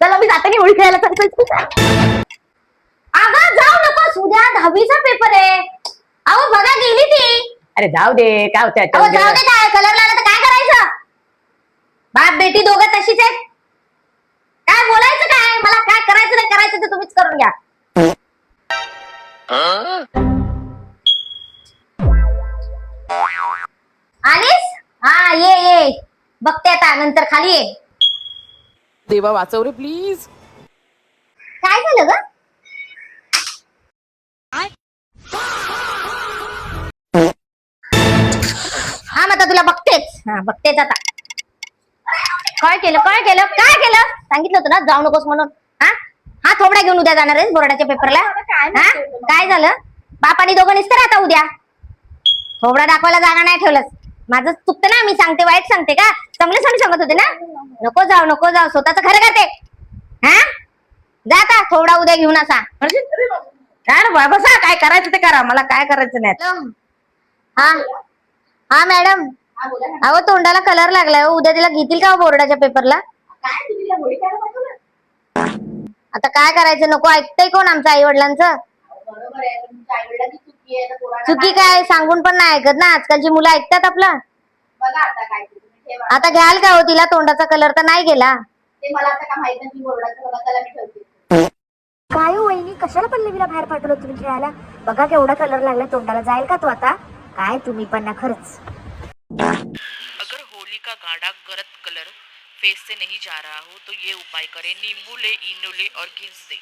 चला मी जाते होळी खेळायला सांगतो. अगं जाऊ नकोस, उद्या 10वीचा पेपर आहे. अहो बघा गेली ती. अरे जाऊ दे, काय होतं अहो जाऊ दे, काय कलर लागला तर काय करायचं? बाप बेटी दोघं तशीच आहेत. काय बोलायचं काय? मला काय करायचं नाही करायचं ते तुम्हीच करून घ्या. आलीस? हा ये बघते आता, नंतर खाली ये. देवा वाचव रे प्लीज. काय झालं ग? हा मग आता तुला बघतेच. हा बघतेच आता. काय केलं सांगितलं होतं ना जाऊ नकोस म्हणून. हा थोबडा घेऊन उद्या जाणार आहेस बोर्डाच्या पेपरला? हा काय झालं? बापानी दोघं निसतं आता उद्या. थोबडा दाखवायला जागा नाही ठेवलंस. माझं चुकतं ना, मी सांगते वाईट सांगते का? चांगले सांगत होते ना. नको जाऊ स्वतःच खरं का ते? हा जा आता, थोबडा उद्या घेऊन असा. काय बसा, काय करायचं ते करा, मला काय करायचं नाही. हा मॅडम, अहो तोंडाला कलर लागलाय. उद्या तिला घेतील का बोर्डाच्या पेपरला? आता काय करायचं? नको ऐकतंय कोण आमच्या आई वडिलांचं? चुकी काय सांगून पण नाही ऐकत ना. आजकालची मुलं ऐकतात आपलं? आता घ्याल का हो तिला? तोंडाचा कलर तर नाही गेला. काय हो वहिनी, कशाला पल्लवीला बाहेर पाठवलं तुम्ही खेळायला? बघा केवढा कलर लागलाय तोंडाला, जाईल का तो आता? काय तुम्ही पण ना खरंच. अगर होली का गाढ़ा गरत कलर फेस से नहीं जा रहा हो तो ये उपाय करें, नींबू ले, इनो ले और घिस दे।